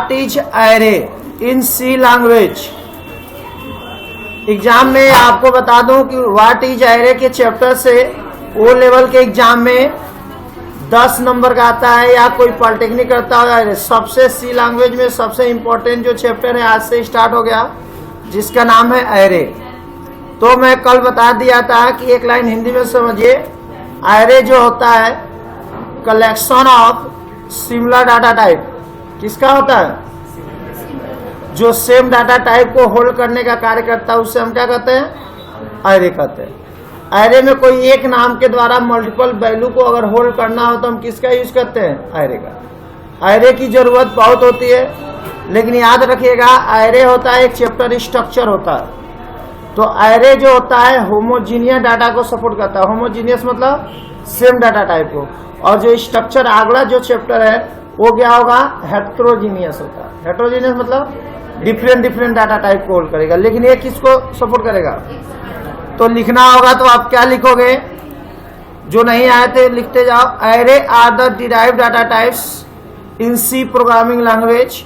What is array in C language. Exam में आपको बता दूं कि व्हाट इज एरे के चैप्टर से ओ लेवल के एग्जाम में 10 नंबर का आता है, या कोई पॉलिटेक्निक करता है। सबसे सी लैंग्वेज में सबसे इंपॉर्टेंट जो चैप्टर है आज से स्टार्ट हो गया, जिसका नाम है एरे। तो मैं कल बता दिया था कि एक लाइन हिंदी में समझिए। एरे जो होता है collection of similar data type. किसका होता है? जो सेम डाटा टाइप को होल्ड करने का कार्य करता है, उससे हम क्या कहते हैं? एरे कहते हैं। एरे में कोई एक नाम के द्वारा मल्टीपल वैल्यू को अगर होल्ड करना हो तो हम किसका यूज करते हैं? एरे का। एरे की जरूरत बहुत होती है, लेकिन याद रखिएगा एरे होता है एक चैप्टर स्ट्रक्चर होता है। तो एरे जो होता है होमोजीनियस डाटा को सपोर्ट करता है। होमोजीनियस मतलब सेम डाटा टाइप को। और जो स्ट्रक्चर अगला जो चैप्टर है वो क्या होगा? हेट्रोजीनियस होता है। हेट्रोजीनियस मतलब डिफरेंट डाटा टाइप को होल्ड करेगा, लेकिन ये किसको सपोर्ट करेगा? तो लिखना होगा तो आप क्या लिखोगे? जो नहीं आए थे लिखते जाओ। Array are the derived data types in C programming language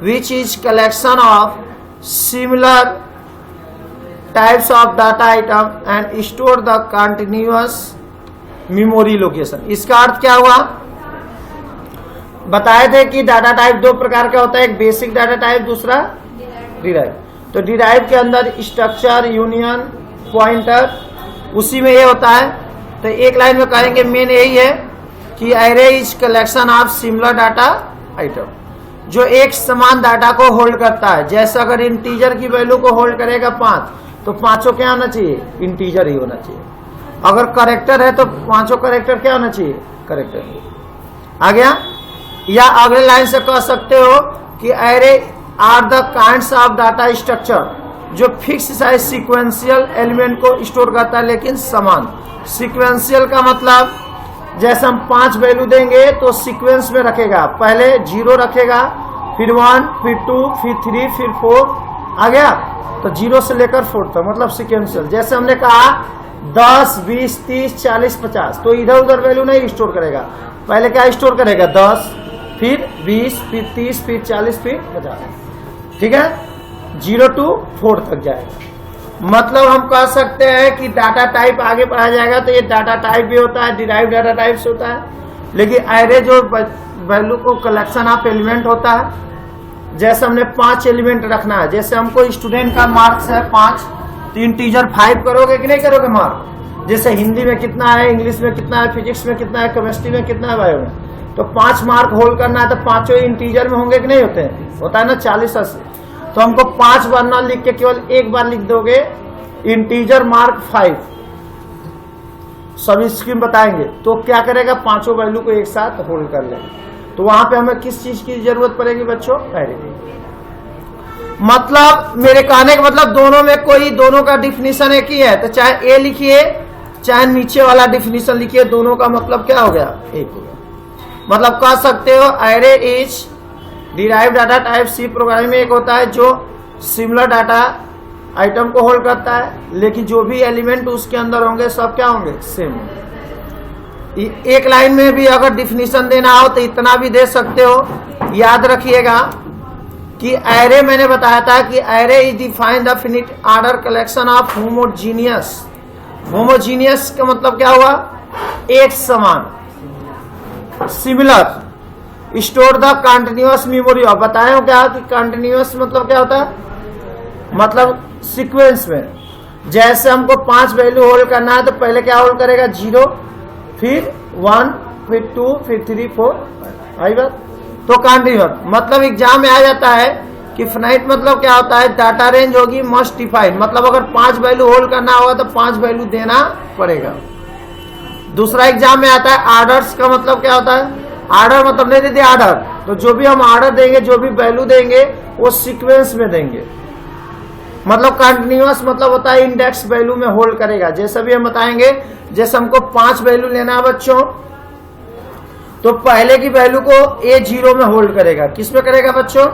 which is collection of similar types of data item and store the continuous memory location. इसका अर्थ क्या हुआ? बताए थे कि डाटा टाइप दो प्रकार का होता है, एक बेसिक डाटा टाइप, दूसरा डिराइव। तो डिराइव के अंदर स्ट्रक्चर, यूनियन, पॉइंटर, उसी में ये होता है। तो एक लाइन में कहेंगे मेन यही है कि array is collection of similar data item, जो एक समान डाटा को होल्ड करता है। जैसे अगर इंटीजर की वैल्यू को होल्ड करेगा 5, तो पांचों क्या होना चाहिए? इंटीजर ही होना चाहिए। अगर करेक्टर है तो पांचों करेक्टर क्या होना चाहिए? करेक्टर। आ गया? या अगले लाइन से कह सकते हो कि array are the kinds of data structure जो फिक्स साइज सीक्वेंशियल एलिमेंट को स्टोर करता है, लेकिन समान। सीक्वेंशियल का मतलब जैसे हम 5 वैल्यू देंगे तो सीक्वेंस में रखेगा। पहले 0 रखेगा, फिर 1, फिर 2, फिर 3, फिर 4। आ गया? तो 0 से लेकर 4 तक मतलब सीक्वेंशियल। जैसे हमने कहा 10, 20, 30, 40, 50, तो इधर उधर वैल्यू नहीं स्टोर करेगा। पहले क्या स्टोर करेगा? 10, फिर 20, फिर 30, फिर 40, फिर 50। ठीक है? 0 to 4 तक जाएगा। मतलब हम कह सकते हैं कि डाटा टाइप आगे पढ़ाया जाएगा तो ये डाटा टाइप भी होता है, डिराइव डाटा टाइप्स होता है। लेकिन एरे जो वैल्यू को कलेक्शन ऑफ एलिमेंट होता है, जैसे हमने 5 एलिमेंट रखना है। जैसे हमको स्टूडेंट का मार्क्स है 5, तो इंटीजर 5 करोगे कि नहीं करोगे मार्क? जैसे हिंदी में कितना है, इंग्लिश में कितना है, फिजिक्स में कितना है, केमिस्ट्री में कितना है, बायो में। तो 5 मार्क होल्ड करना है तो पांचों इंटीजर में होंगे कि नहीं होते हैं? होता है ना 40, 80। तो हमको 5 बार ना लिख के केवल एक बार लिख दोगे इंटीजर मार्क 5, सभी स्क्रीन बताएंगे तो क्या करेगा? पांचों वैल्यू को एक साथ होल्ड कर ले। तो वहां पे हमें किस चीज की जरूरत पड़ेगी बच्चों? एरे की। मतलब मेरे कहने का मतलब दोनों में कोई दोनों का डिफिनीशन एक ही है, तो चाहे ए लिखिए चाहे नीचे वाला डिफिनीशन लिखिए, दोनों का मतलब क्या हो गया? एक हो गया। मतलब कह सकते हो array is derived data type C programming में एक होता है जो सिमिलर डाटा आइटम को होल्ड करता है, लेकिन जो भी एलिमेंट उसके अंदर होंगे सब क्या होंगे? सेम। एक लाइन में भी अगर डिफिनीशन देना हो तो इतना भी दे सकते हो। याद रखिएगा कि एरे मैंने बताया था कि array is defined the finite order collection of homogeneous. Homogeneous का मतलब क्या हुआ? एक समान, similar, store the continuous memory. और बताए हो क्या कि कंटिन्यूअस मतलब क्या होता है? मतलब सीक्वेंस में। जैसे हमको 5 वैल्यू होल्ड करना है तो पहले क्या होल्ड करेगा? 0, फिर 1, फिर 2, फिर 3, 4। आई बात? तो कंटिन्यूअस मतलब एग्जाम में आ जाता है कि फाइनाइट मतलब क्या होता है? डाटा रेंज होगी मस्ट डिफाइंड, मतलब अगर 5 वैल्यू होल्ड करना होगा तो 5 वैल्यू देना पड़ेगा। दूसरा एग्जाम में आता है आर्डर्स का मतलब क्या होता है? आर्डर मतलब नहीं देते आर्डर, तो जो भी हम आर्डर देंगे, जो भी वैल्यू देंगे वो सीक्वेंस में देंगे। मतलब कंटिन्यूअस मतलब होता है इंडेक्स वैल्यू में होल्ड करेगा। जैसे भी हम बताएंगे, जैसे हमको 5 वैल्यू लेना है बच्चों, तो पहले की वैल्यू को A0 में होल्ड करेगा। किस में करेगा बच्चों?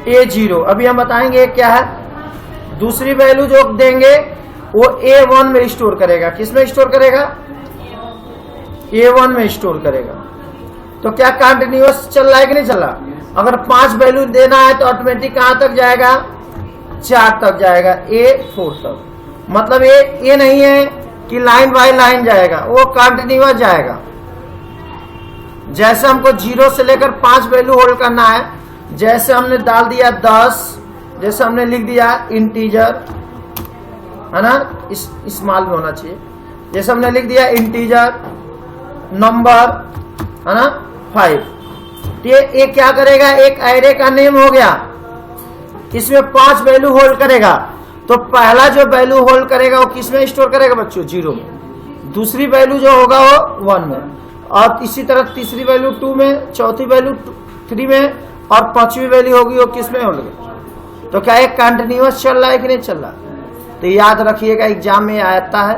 A0। अभी हम बताएंगे क्या है। दूसरी वैल्यू जो देंगे वो A1 में स्टोर करेगा। किस में स्टोर करेगा? A1 में स्टोर करेगा। तो क्या कंटिन्यूअस चल रहा है कि नहीं चल रहा? अगर 5 वैल्यू देना है तो ऑटोमेटिक कहां तक जाएगा, 4 तक जाएगा, A4 तक। मतलब ये नहीं है कि लाइन बाय लाइन जाएगा, वो कंटिन्यूअस जाएगा। जैसे हमको 0 से लेकर 5 वैल्यू होल्ड करना है, जैसे हमने डाल दिया 10, जैसे हमने लिख दिया इंटीजर, है ना, स्मॉल में होना चाहिए, जैसे हमने लिख दिया इंटीजर नंबर, है ना, 5, ये क्या करेगा, एक एरे का नेम हो गया, इसमें 5 वैल्यू होल्ड करेगा। तो पहला जो वैल्यू होल्ड करेगा वो किसमें स्टोर करेगा बच्चों, 0 में। दूसरी वैल्यू जो होगा वो 1 में, और इसी तरह तीसरी वैल्यू 2 में, चौथी वैल्यू 3 में, और 5वीं वैल्यू होगी वो किसमें होगी। तो क्या ये कंटिन्यूअस चल रहा है कि नहीं चल रहा। तो याद रखिएगा, एग्जाम में आता है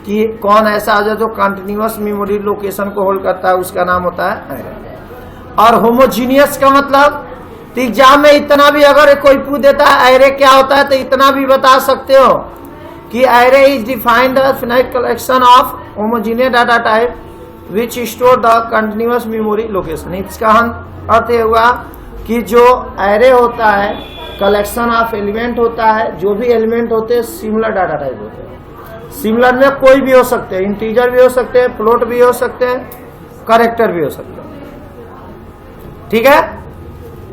कि कौन ऐसा आ जाए जो कंटिन्यूअस मेमोरी लोकेशन को होल्ड करता है, उसका नाम होता है एरे। और होमोजीनियस का मतलब, तो एग्जाम में इतना भी अगर कोई पूछ देता है एरे क्या होता है, तो इतना भी बता सकते हो कि array is defined as finite collection of homogeneous data type which store the continuous memory location. इसका अर्थ ये हुआ कि जो एरे होता है कलेक्शन ऑफ एलिमेंट होता है, जो भी एलिमेंट होते हैं सिमिलर डाटा टाइप होते हैं। सिमिलर में कोई भी हो सकते हैं, इंटीजर भी हो सकते हैं, फ्लोट भी हो सकते हैं, कैरेक्टर भी हो सकते हैं। ठीक है,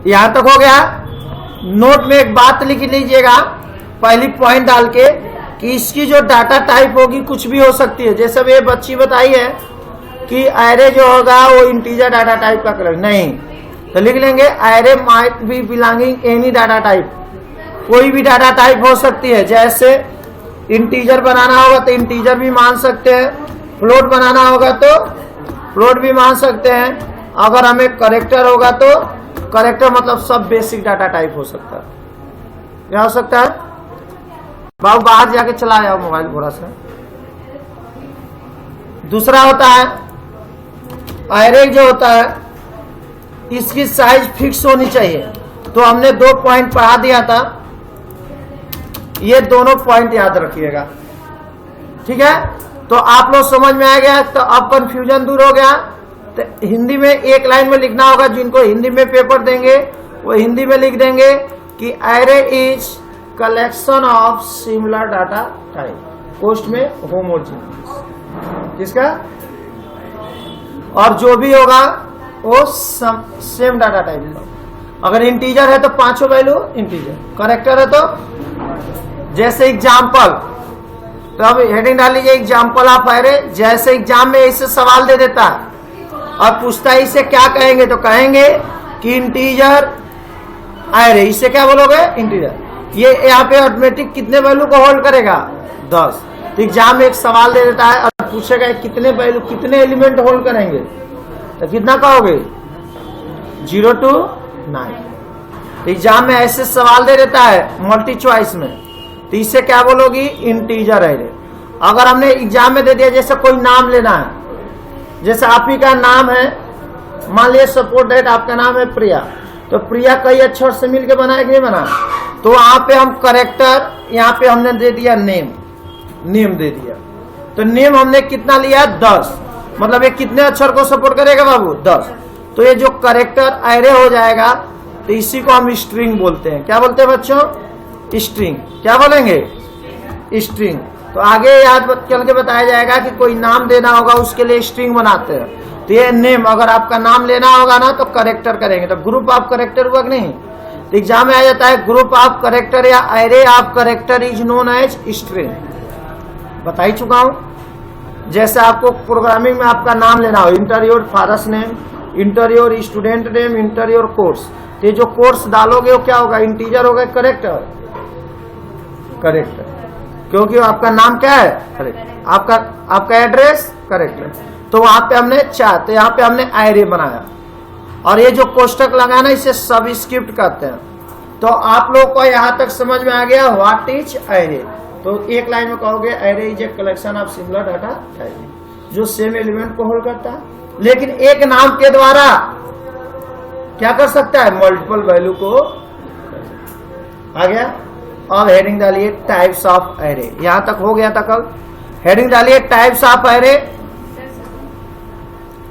यहां तक हो गया। नोट में एक बात लिख लीजिएगा पहली पॉइंट डाल के कि इसकी जो डाटा टाइप होगी कुछ भी हो सकती है। जैसे ये बच्ची बताई है कि एरे जो होगा वो इंटीजर डाटा टाइप का कलर नहीं, तो लिख लेंगे array might be belonging any data type, कोई भी डाटा टाइप हो सकती है। जैसे इंटीजर बनाना होगा तो इंटीजर भी मान सकते हैं, फ्लोट बनाना होगा तो फ्लोट भी मान सकते हैं, अगर हमें करेक्टर होगा तो करेक्टर, मतलब सब बेसिक डाटा टाइप हो सकता है। क्या हो सकता है बाबू, बाहर जाके चला जाओ मोबाइल थोड़ा सा। दूसरा होता है एरे जो होता है इसकी साइज फिक्स होनी चाहिए। तो हमने 2 पॉइंट पढ़ा दिया था, ये दोनों पॉइंट याद रखिएगा। ठीक है, तो आप लोग समझ में आ गया, तो अब कंफ्यूजन दूर हो गया। तो हिंदी में एक लाइन में लिखना होगा, जिनको हिंदी में पेपर देंगे वो हिंदी में लिख देंगे कि array is collection of similar data type, post में होमोजीनियस, किसका, और जो भी होगा वो सेम डाटा टाइप। अगर इंटीजर है तो 5 वैल्यू इंटीजर, करेक्टर है तो जैसे एग्जाम्पल, तो अब हेडिंग डाल लीजिए एग्जाम्पल ऑफ एरे। जैसे एग्जाम में इससे सवाल दे देता है और पूछता है इसे क्या कहेंगे, तो कहेंगे कि इंटीजर एरे। इसे क्या बोलोगे, इंटीजर। ये यहाँ पे ऑटोमेटिक कितने वैल्यू को होल्ड करेगा, 10। तो एग्जाम में एक सवाल दे देता है और पूछेगा कितने वैल्यू, कितने एलिमेंट होल्ड करेंगे, तो कितना कहोगे, 0 to 9। तो एग्जाम में ऐसे सवाल दे देता है मल्टी चॉइस में, तो इसे क्या बोलोगी, इंटीजर एरे। अगर हमने एग्जाम में दे दिया, जैसे कोई नाम लेना है, जैसे आप ही का नाम है, मान लिया सपोर्ट डेट आपका नाम है प्रिया, तो प्रिया कई अक्षर से मिलके बना है कि नहीं बना, तो वहां पे हम करेक्टर, यहाँ पे हमने दे दिया नेम, नेम दे दिया। तो नेम हमने कितना लिया, 10, मतलब ये कितने अक्षर को सपोर्ट करेगा बाबू, 10। तो ये जो करेक्टर एरे हो जाएगा, तो इसी को हम स्ट्रिंग बोलते हैं। क्या बोलते हैं बच्चों, स्ट्रिंग। क्या बोलेंगे, स्ट्रिंग। तो आगे याद चल के बताया जाएगा कि कोई नाम देना होगा उसके लिए स्ट्रिंग बनाते हैं। तो ये नेम, अगर आपका नाम लेना होगा ना तो करेक्टर करेंगे, तो ग्रुप ऑफ करेक्टर हुआ कि नहीं। तो एग्जाम में आ जाता है ग्रुप ऑफ करेक्टर या array of character is known as string, बता ही चुका हूं। जैसे आपको प्रोग्रामिंग में आपका नाम लेना हो, inter your father's name, inter your student name, inter your course, तो जो कोर्स डालोगे वो क्या होगा, इंटीजर होगा, करेक्टर, करेक्टर, क्योंकि आपका नाम क्या है, करेक्टर, आपका एड्रेस करेक्टर। तो वहां पे हमने तो यहाँ पे हमने एरे बनाया, और ये जो कोष्टक लगाना इसे सबस्क्रिप्ट कहते हैं। तो आप लोग को यहाँ तक समझ में आ गया व्हाट इज एरे। तो एक लाइन में कहोगे array is a collection of similar data type, जो सेम एलिमेंट को होल्ड करता है, लेकिन एक नाम के द्वारा क्या कर सकता है, मल्टीपल वैल्यू को। आ गया। अब हेडिंग डालिए टाइप्स ऑफ एरे, यहां तक हो गया था कल। हेडिंग डालिए टाइप्स ऑफ एरे।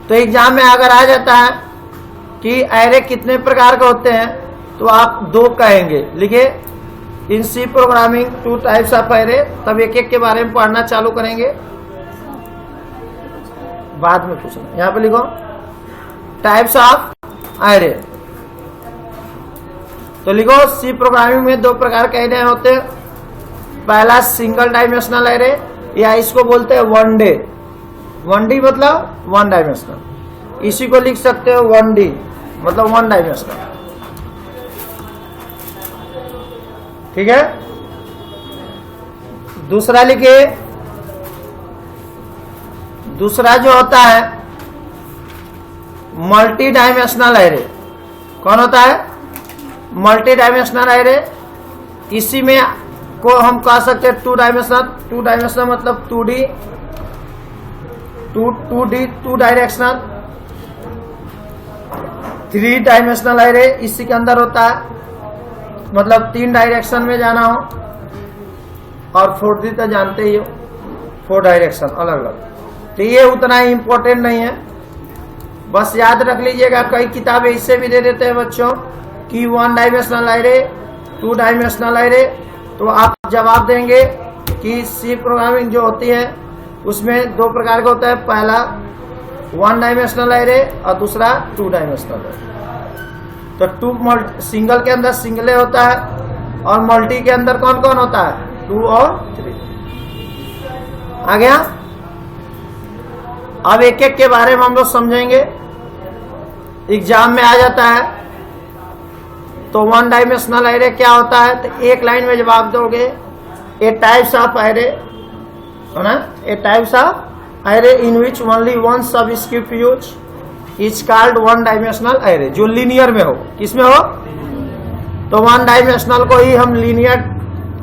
तो एग्जाम में अगर आ जाता है कि एरे कितने प्रकार के होते हैं, तो आप 2 कहेंगे। लिखिए in C programming 2 types of array. तब एक एक के बारे में पढ़ना चालू करेंगे, बाद में पूछना। यहाँ पे लिखो टाइप्स ऑफ एरे। तो लिखो सी प्रोग्रामिंग में 2 प्रकार के एरे होते हैं। पहला सिंगल डायमेंशनल एरे, या इसको बोलते हैं 1D। 1D मतलब 1 डायमेंशनल। इसी को लिख सकते हो 1D मतलब 1 डायमेंशनल। ठीक है। दूसरा लिखिए, दूसरा जो होता है मल्टी डायमेंशनल एरे। कौन होता है? Multi dimensional array. इसी में को हम कह सकते हैं 2 डायमेंशनल। 2 डायमेंशनल मतलब 2D 2 डायरेक्शनल। 3 डायमेंशनल एरे इसी के अंदर होता है, मतलब 3 डायरेक्शन में जाना हो। और 4D तो जानते ही हो, 4 डायरेक्शन अलग अलग। तो ये उतना ही इम्पोर्टेंट नहीं है, बस याद रख लीजिएगा। कई किताबें इससे भी दे देते हैं बच्चों कि 1 डायमेंशनल एरे, 2 डायमेंशनल एरे। तो आप जवाब देंगे कि सी प्रोग्रामिंग जो होती है उसमें 2 प्रकार का होता है। पहला 1 डायमेंशनल एरे और दूसरा 2 डायमेंशनल एरे। तो 2 सिंगल के अंदर सिंगले होता है, और मल्टी के अंदर कौन कौन होता है? 2 और 3। आ गया। अब एक एक के बारे में हम लोग समझेंगे, एग्जाम में आ जाता है। तो 1 डायमेंशनल एरे क्या होता है? तो एक लाइन में जवाब दोगे, ए टाइप्स ऑफ एरे, है ना, a types of array in which only 1 subscript use is called 1 dimensional array. जो लीनियर में हो, किसमें हो? तो 1 डायमेंशनल को ही हम लीनियर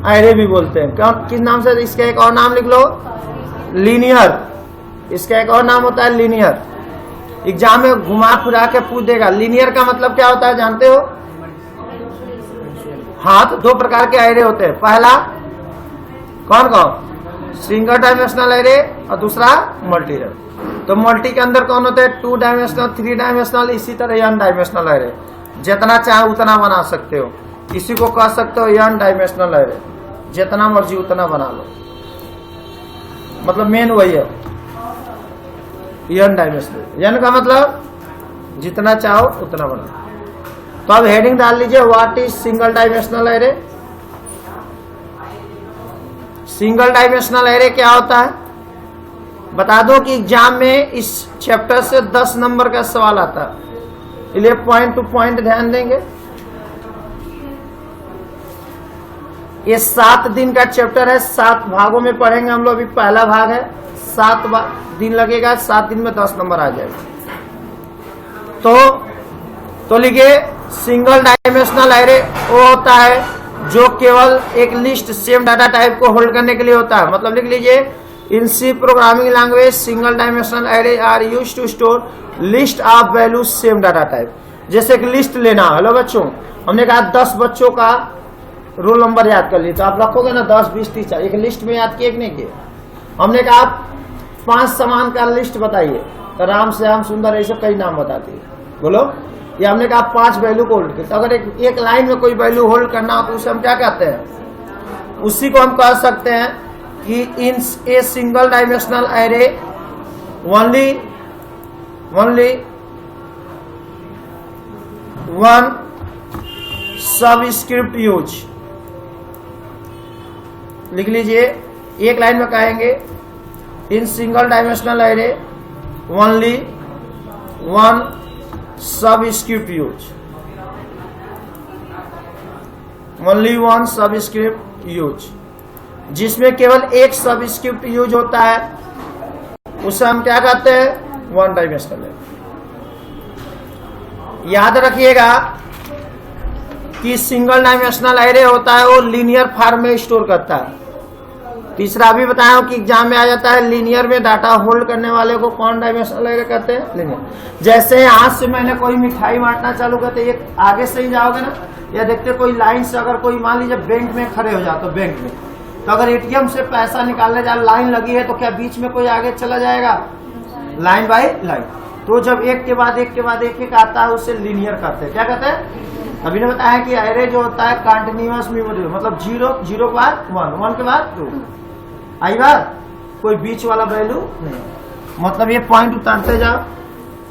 एरे भी बोलते हैं। किस नाम से? इसका एक और नाम लिख लो, लीनियर। इसका एक और नाम होता है लीनियर। एग्जाम में घुमा फिरा के पूछ देगा लीनियर का मतलब क्या होता है, जानते हो? हाँ, तो 2 प्रकार के एरे होते हैं। पहला कौन कौन? सिंगल डायमेंशनल एरे, और दूसरा मल्टी। तो मल्टी के अंदर कौन होते हैं? 2 डायमेंशनल, 3 डायमेंशनल, इसी तरह n डायमेंशनल एरे। जितना चाहे उतना बना सकते हो। इसी को कह सकते हो n डायमेंशनल एरे। जितना मर्जी उतना बना लो, मतलब मेन वही है n डायमेंशनल। n का मतलब जितना चाहो उतना बना। तो अब हेडिंग डाल लीजिए, what is single dimensional array. Single dimensional array क्या होता है? बता दो कि एग्जाम में इस चैप्टर से 10 नंबर का सवाल आता है, इसलिए पॉइंट टू पॉइंट ध्यान देंगे। ये 7 दिन का चैप्टर है, 7 भागों में पढ़ेंगे हम लोग। अभी पहला भाग है, 7 दिन लगेगा, 7 दिन में 10 नंबर आ जाएगा। तो लिखिए सिंगल डायमेंशनल एरे वो होता है जो केवल एक लिस्ट सेम डाटा टाइप को होल्ड करने के लिए होता है। मतलब लिख लीजिए, in C programming language single dimensional array are used to store list of values same data type. जैसे कि लिस्ट लेना। हेलो बच्चों, हमने कहा 10 बच्चों का रोल नंबर याद कर ली, तो आप रखोगे ना 10, 20, 30। एक लिस्ट में याद किए कि नहीं किए? हमने कहा 5 सामान का लिस्ट बताइए, तो राम श्याम सुंदर ऐसे कई नाम बताती है। बोलो, ये हमने कहा 5 वैल्यू को होल्ड किया। तो अगर एक लाइन में कोई वैल्यू होल्ड करना हो तो उसे हम क्या कहते हैं? उसी को हम कह सकते हैं कि in a single dimensional array only 1 subscript use. लिख लीजिए, एक लाइन में कहेंगे, in single dimensional array only 1 subscript use. Only 1 subscript use, जिसमें केवल एक सबस्क्रिप्ट यूज होता है, उसे हम क्या कहते हैं? 1 डायमेंशनल एरे। याद रखिएगा कि सिंगल डायमेंशनल एरे होता है वो लीनियर फॉर्म में स्टोर करता है। तीसरा भी बताया कि एग्जाम में आ जाता है, लीनियर में डाटा होल्ड करने वाले को कौन डायमेंशनल एरे कहते हैं? लीनियर। जैसे हाथ से मैंने कोई मिठाई बांटना चालू करते, ये आगे से ही जाओगे ना, या देखते कोई लाइन से, अगर कोई मान लीजिए बैंक में खड़े हो जाते, बैंक में, तो अगर एटीएम से पैसा निकालने जा लाइन लगी है, तो क्या बीच में कोई आगे चला जाएगा? Line by line. तो जब एक के बाद एक के बाद एक आता है उसे लीनियर कहते हैं। क्या कहते हैं? अभी ने बताया कि एरे जो होता है कंटिन्यूअस मेमोरी, मतलब 0 0 के बाद 1 1 के बाद 2 आई बात, कोई बीच वाला वैल्यू नहीं। मतलब ये पॉइंट उतारते जाओ,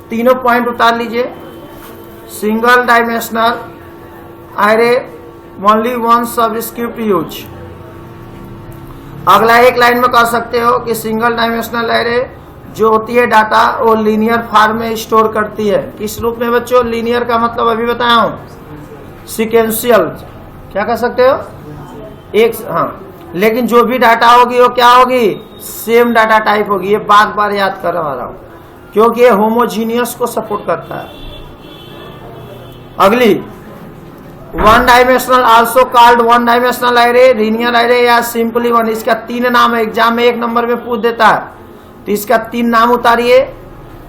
तीनों पॉइंट उतार लीजिए। Single dimensional array only one subscript use. अगला एक लाइन में कर सकते हो कि सिंगल डायमेंशनल एरे जो होती है डाटा वो लीनियर फॉर्म में स्टोर करती है। किस रूप में बच्चों? लीनियर का मतलब अभी बताया हूं, सीक्वेंशियल। क्या कर सकते हो? एक, हाँ, लेकिन जो भी डाटा होगी वो क्या होगी? सेम डाटा टाइप होगी। ये बार बार याद करवा रहा हूं क्योंकि ये होमोजीनियस को सपोर्ट करता है। अगली one dimensional also called one dimensional array, linear array या सिंपली वन। इसका 3 नाम है, एग्जाम में 1 नंबर में पूछ देता है, तो इसका 3 नाम उतारिए।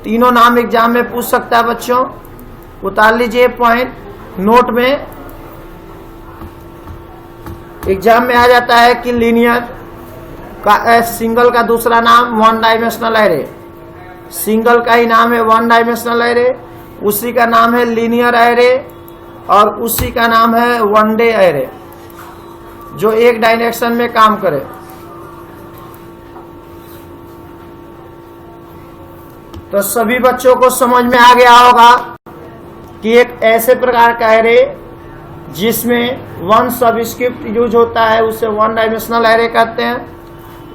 तीनों नाम एग्जाम में पूछ सकता है बच्चों, उतार लीजिए पॉइंट नोट में। एग्जाम में आ जाता है कि लीनियर का सिंगल का दूसरा नाम वन डायमेंशनल एरे, सिंगल का ही नाम है वन डायमेंशनल एरे, उसी का नाम है लीनियर एरे और उसी का नाम है वन डे एरे, जो एक डायरेक्शन में काम करे। तो सभी बच्चों को समझ में आ गया होगा कि एक ऐसे प्रकार का एरे जिसमें वन सबस्क्रिप्ट यूज होता है उसे वन डायमेंशनल एरे कहते हैं।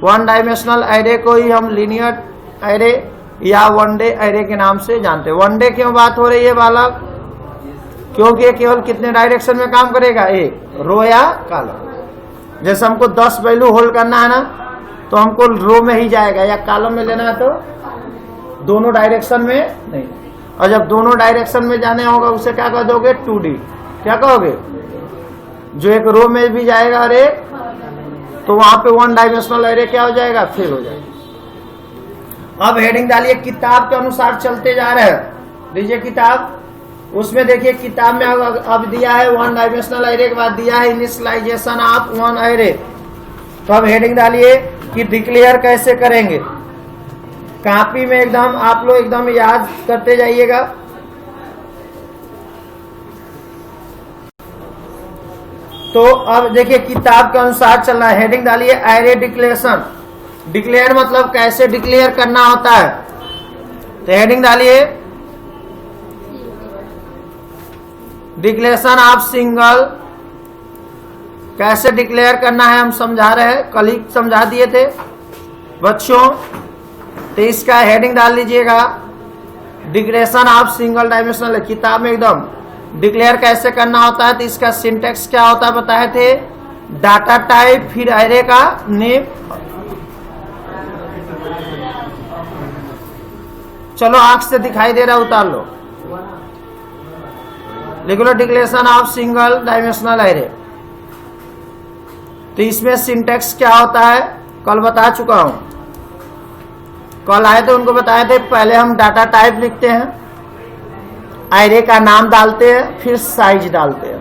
वन डायमेंशनल एरे को ही हम लीनियर एरे या वन डे एरे के नाम से जानते हैं। वन डे क्यों बात हो रही है बालक? क्योंकि ये केवल कितने डायरेक्शन में काम करेगा? एक, रो या कॉलम। जैसे हमको 10 वैल्यू होल्ड करना है ना, तो हमको रो में ही जाएगा, या कॉलम में लेना है तो दोनों डायरेक्शन में नहीं। और जब दोनों डायरेक्शन में जाने होगा उसे क्या कह दोगे? 2D। क्या कहोगे? जो एक रो में भी जाएगा और एक, तो वहां पे वन डायमेंशनल एरे क्या हो जाएगा? फेल हो जाएगा। अब हेडिंग डालिए, किताब के अनुसार चलते जा रहे हैं। लीजिए किताब, उसमें देखिए किताब में अब दिया है वन डायमेंशनल एरे के बाद दिया है इनिशियलाइजेशन ऑफ वन एरे। तो अब हेडिंग डालिए कि डिक्लेयर कैसे करेंगे। कॉपी में एकदम आप लोग एकदम याद करते जाइएगा। तो अब देखिए किताब के अनुसार चलना है। हेडिंग डालिए एरे डिक्लेरेशन। डिक्लेयर मतलब कैसे डिक्लेयर करना होता है। तो हेडिंग डालिए डिक्लेरेशन ऑफ सिंगल। कैसे डिक्लेयर करना है हम समझा रहे हैं, कल ही समझा दिए थे बच्चों। तो इसका हेडिंग डाल लीजिएगा डिक्लेरेशन ऑफ सिंगल डायमेंशनल। किताब में एकदम डिक्लेयर कैसे करना होता है, तो इसका सिंटेक्स क्या होता है बताए थे। डाटा टाइप फिर एरे का नेम। चलो आंख से दिखाई दे रहा, उतार लो। लिख लो declaration of single dimensional array. तो इसमें सिंटेक्स क्या होता है कल बता चुका हूं। कल आए थे उनको बताए थे, पहले हम डाटा टाइप लिखते हैं, एरे का नाम डालते हैं, फिर साइज डालते हैं।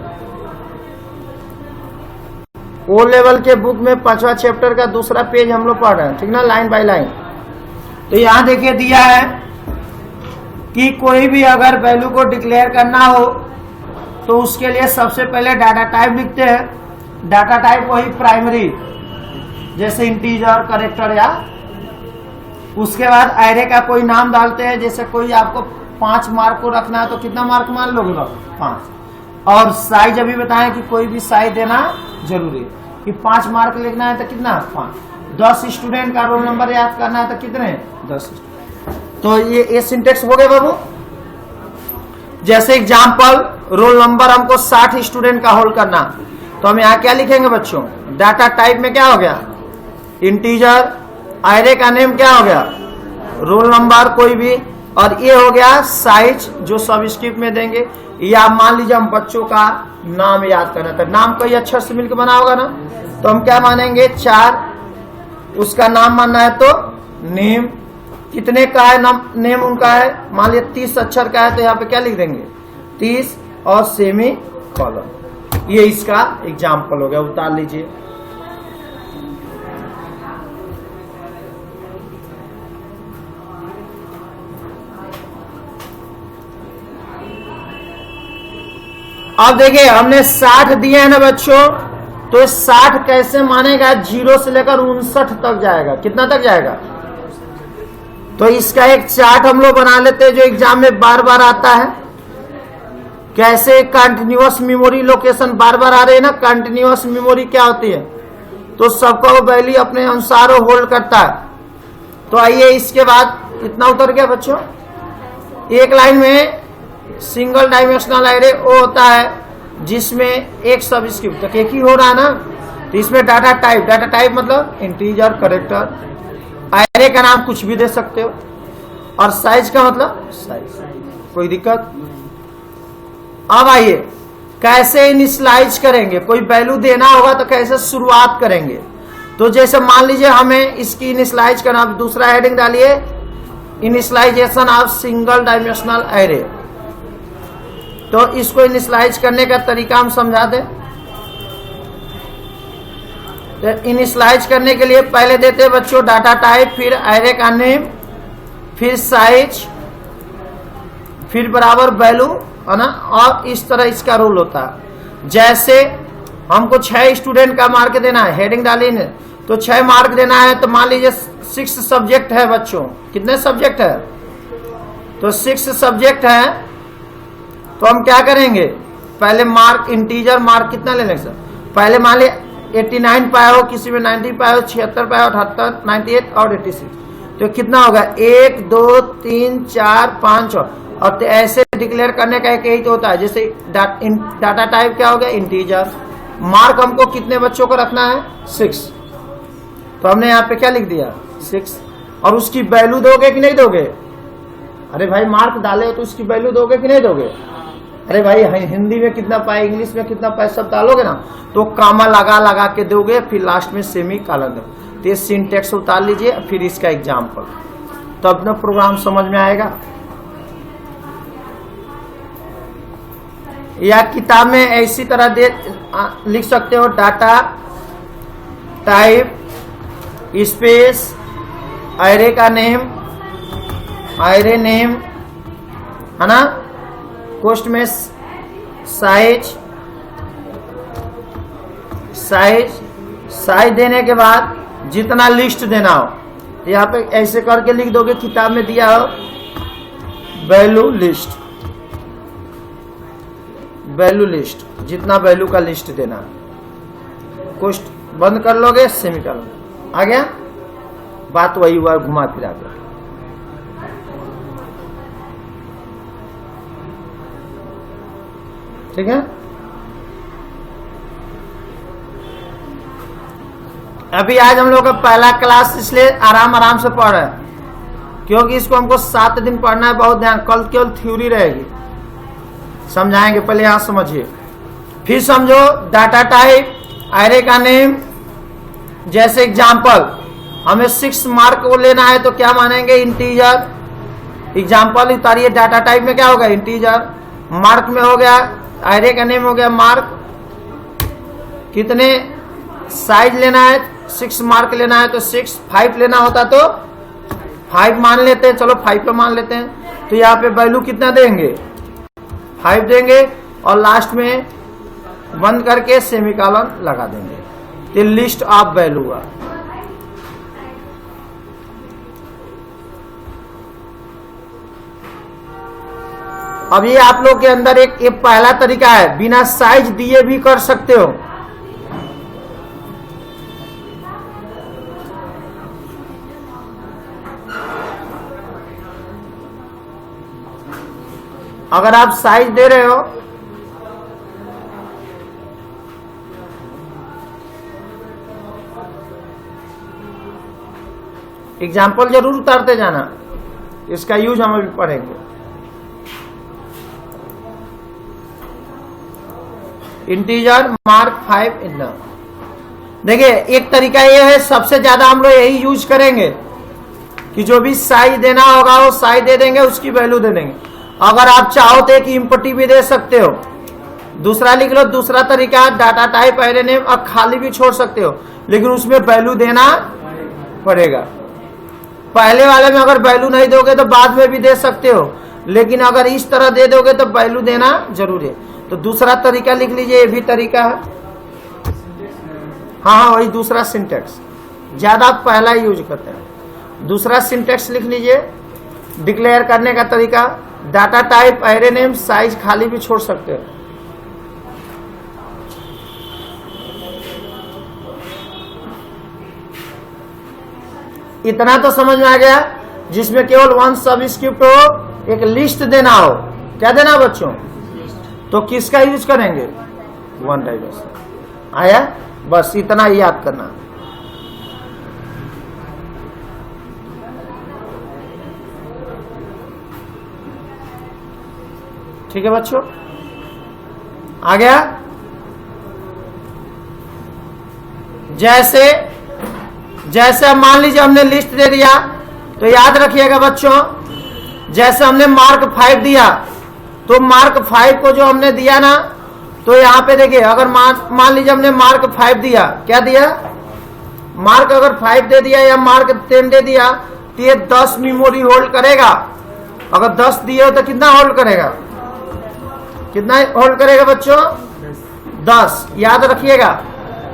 ओ लेवल के बुक में 5वां चैप्टर का दूसरा पेज हम लोग पढ़ रहे हैं, ठीक ना, लाइन बाय लाइन। तो यहां देखिए दिया है कि कोई भी अगर वैल्यू को डिक्लेयर करना हो तो उसके लिए सबसे पहले डाटा टाइप लिखते हैं। डाटा टाइप वही प्राइमरी जैसे इंटीजर, कैरेक्टर, या उसके बाद एरे का कोई नाम डालते हैं। जैसे कोई आपको 5 मार्क को रखना है तो कितना मार्क मान लोगे? 5। और साइज अभी बताएं कि कोई भी साइज देना जरूरी कि 5 मार्क लिखना है तो कितना? 5। 10 स्टूडेंट का रोल नंबर याद करना है तो कितने? 10। तो ये सिंटेक्स हो गए बाबू। जैसे एग्जाम्पल रोल नंबर हमको 60 स्टूडेंट का होल्ड करना, तो हम यहाँ क्या लिखेंगे बच्चों? डाटा टाइप में क्या हो गया? इंटीजर। एरे का नेम क्या हो गया? रोल नंबर कोई भी। और ये हो गया साइज जो सबस्क्रिप्ट में देंगे। या मान लीजिए हम बच्चों का नाम याद करना था, नाम कई अक्षर से मिलकर बना होगा ना, तो हम क्या मानेंगे? 4। उसका नाम मानना है तो नेम। कितने का है नेम उनका है? मान लीजिए 30 अक्षर का है, तो यहाँ पे क्या लिख देंगे? 30 और सेमी कॉलम। ये इसका एग्जाम्पल हो गया, उतार लीजिए। अब देखिए हमने 60 दिए हैं ना बच्चों, तो 60 कैसे मानेगा, 0 से लेकर 59 तक जाएगा। कितना तक जाएगा? तो इसका एक चार्ट हम लोग बना लेते हैं जो एग्जाम में बार बार आता है। कैसे कंटिन्यूअस मेमोरी लोकेशन बार बार आ रहे हैं ना, कंटिन्यूअस मेमोरी क्या होती है, तो सबका वो वैल्यू अपने अनुसार होल्ड करता है। तो आइए इसके बाद इतना उतर गया बच्चों। एक लाइन में सिंगल डायमेंशनल एरे वो होता है जिसमें एक सबस्क्रिप्ट तक एक ही हो रहा है ना, तो इसमें डाटा टाइप मतलब इंटीजर, कैरेक्टर। एरे का नाम कुछ भी दे सकते हो, और साइज का मतलब साइज, कोई दिक्कत। अब आइए कैसे इनिशियलाइज करेंगे, कोई वैल्यू देना होगा तो कैसे शुरुआत करेंगे। तो जैसे मान लीजिए हमें इसकी इनिशियलाइज करना, आप दूसरा हेडिंग डालिए, initialization of single dimensional array. तो इसको इनिशियलाइज करने का तरीका हम समझा दें। तो इनिशियलाइज करने के लिए पहले देते हैं बच्चों डाटा टाइप, फिर एरे का नेम, फिर साइज, फिर बराबर वैल्यू, है ना। और इस तरह इसका रूल होता है। जैसे हमको 6 स्टूडेंट का मार्क देना है, हेडिंग डाली ने, तो 6 मार्क देना है। तो मान लीजिए 6 सब्जेक्ट है बच्चों, कितने सब्जेक्ट है, तो 6 सब्जेक्ट है। तो हम क्या करेंगे, पहले मार्क इंटीजर मार्क कितना ले लेंगे सर, पहले मान लिया 89 पाए हो, किसी में 90 पाए हो, 76 पाए हो, 78, 98 और 86, तो कितना होगा 1 2 3 4 5 और तो ऐसे डिक्लेयर करने का एक यही तो होता है। जैसे डाटा टाइप क्या हो गया, इंटीजर। मार्क हमको कितने बच्चों को रखना है, 6, तो हमने यहाँ पे क्या लिख दिया 6। और उसकी वैल्यू दोगे कि नहीं दोगे, अरे भाई मार्क डाले हो तो उसकी वैल्यू दोगे कि नहीं दोगे, अरे भाई हिंदी में कितना पाए, इंग्लिश में कितना पाए, सब डालोगे ना, तो कामा लगा के दोगे, फिर लास्ट में सेमी कॉलन दो। तो ये सिंटेक्स उतार लीजिए, फिर इसका एग्जाम्पल, तब ना प्रोग्राम समझ में आएगा। या किताब में ऐसी तरह लिख सकते हो, डाटा टाइप स्पेस एरे का नेम, एरे नेम, है ना, कोष्ट में साइज देने के बाद जितना लिस्ट देना हो, यहाँ पे ऐसे करके लिख दोगे, किताब में दिया हो वैल्यू लिस्ट, जितना वैल्यू का लिस्ट देना, कोष्ट बंद कर लोगे, सेमीकोलन, आ गया। बात वही हुआ, घुमा फिरा कर। ठीक है, अभी आज हम लोग का पहला क्लास, इसलिए आराम से पढ़ रहे हैं, क्योंकि इसको हमको 7 दिन पढ़ना है, बहुत ध्यान। कल केवल थ्योरी रहेगी, समझाएंगे, पहले यहां समझिए, फिर समझो। डाटा टाइप, एरे का नेम, जैसे एग्जाम्पल हमें 6 मार्क को लेना है तो क्या मानेंगे, इंटीजर। एग्जाम्पल उतारिए, डाटा टाइप में क्या होगा, इंटीजर। मार्क में हो गया, एरे का नेम हो गया मार्क, कितने साइज लेना है, 6 मार्क लेना है तो 6, 5 लेना होता तो 5 मान लेते हैं, चलो 5 पे मान लेते हैं। तो यहाँ पे वैल्यू कितना देंगे, 5 देंगे, और लास्ट में बंद करके सेमीकोलन लगा देंगे। ये लिस्ट ऑफ वैल्यू हुआ। अब ये आप लोग के अंदर एक पहला तरीका है, बिना साइज दिए भी कर सकते हो। अगर आप साइज दे रहे हो, एग्जाम्पल जरूर उतारते जाना, इसका यूज हम अभी पढ़ेंगे। इंटीजर मार्क 5 इतना। देखिए एक तरीका ये है, सबसे ज्यादा हम लोग यही यूज करेंगे कि जो भी साइज देना होगा वो साइज दे देंगे, उसकी वैल्यू दे देंगे। अगर आप चाहो तो एक इंपटी भी दे सकते हो, दूसरा लिख लो। दूसरा तरीका डाटा टाइप, एरे नेम, अब खाली भी छोड़ सकते हो, लेकिन उसमें वैल्यू देना पड़ेगा। पहले वाले में अगर वैल्यू नहीं दोगे तो बाद में भी दे सकते हो, लेकिन अगर इस तरह दे दोगे तो वैल्यू देना जरूरी है। तो दूसरा तरीका लिख लीजिए, ये भी तरीका है। हाँ, वही दूसरा सिंटेक्स, ज्यादा पहला ही यूज करते हैं। दूसरा सिंटेक्स लिख लीजिए, डिक्लेयर करने का तरीका, data type, array name, size खाली भी छोड़ सकते हो। इतना तो समझ में आ गया, जिसमें केवल वन सबस्क्रिप्ट हो, एक लिस्ट देना हो। क्या देना बच्चों? तो किसका यूज करेंगे? One diverse. आया? बस इतना ही याद करना। ठीक है बच्चों, आ गया? जैसे मान लीजिए हमने लिस्ट दे दिया, तो याद रखिएगा बच्चों, जैसे हमने मार्क 5 दिया, तो मार्क 5 को जो हमने दिया ना, तो यहाँ पे देखिए, अगर मान लीजिए हमने मार्क 5 दिया, क्या दिया? मार्क अगर 5 दे दिया या मार्क 10 दे दिया, तो ये 10 मेमोरी होल्ड करेगा। अगर 10 दिए हो तो कितना होल्ड करेगा? कितना होल्ड करेगा बच्चों? 10। याद रखिएगा।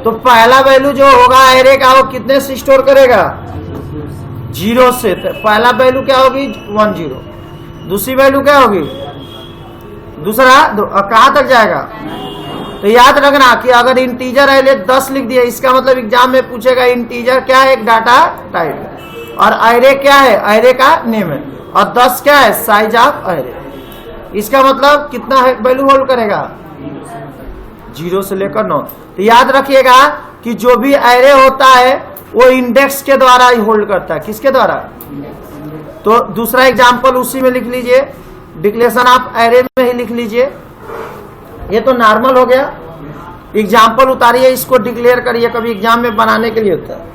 तो पहला वैल्यू जो होगा एरे का, वो कितने से स्टोर करेगा? 0 से। तो पहला वैल्यू क्या होगी? 1 0। दूसरी वैल्यू क्या होगी? दूसरा कहां तक जाएगा? तो याद रखना कि अगर इंटीजर एरे 10 लिख दिया, इसका मतलब एग्जाम में पूछेगा इंटीजर क्या है? एक डाटा टाइप है। और एरे क्या है? एरे का नेम है। और 10 क्या है? Size of array. इसका मतलब कितना वैल्यू होल्ड करेगा? 0 से लेकर 9। तो याद रखिएगा कि जो भी एरे होता है वो इंडेक्स के द्वारा ही होल्ड करता है। किसके द्वारा? तो दूसरा एग्जांपल उसी में लिख लीजिए, डिक्लेरेशन ऑफ एरे में ही लिख लीजिए। ये तो नॉर्मल हो गया। एग्जांपल उतारिए, इसको डिक्लेयर करिए, कभी एग्जाम में बनाने के लिए होता है।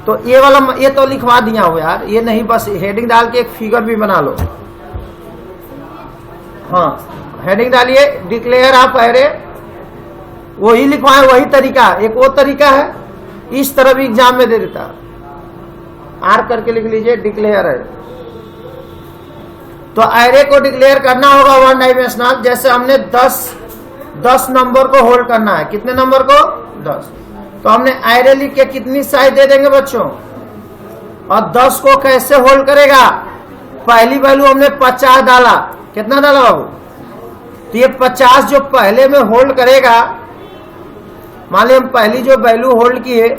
तो ये वाला ये तो लिखवा दिया हो यार, ये नहीं, बस हेडिंग डाल के एक फिगर भी बना लो। हाँ, हेडिंग डालिए, डिक्लेयर ऑफ एरे, वही लिखवाए, वही तरीका। एक वो तरीका है, इस तरह भी एग्जाम में दे देता। आर करके लिख लीजिए, डिक्लेयर एरे। तो एरे को डिक्लेयर करना होगा वन डायमेंशनल। जैसे हमने 10 नंबर को होल्ड करना है। कितने नंबर को? 10। तो हमने एरे लिख के कितनी साइज दे देंगे बच्चों? और 10 को कैसे होल्ड करेगा? पहली वैल्यू हमने 50 डाला। कितना डाला बाबू? तो ये 50 जो पहले में होल्ड करेगा, मान लीजिए हम पहली जो वैल्यू होल्ड किए,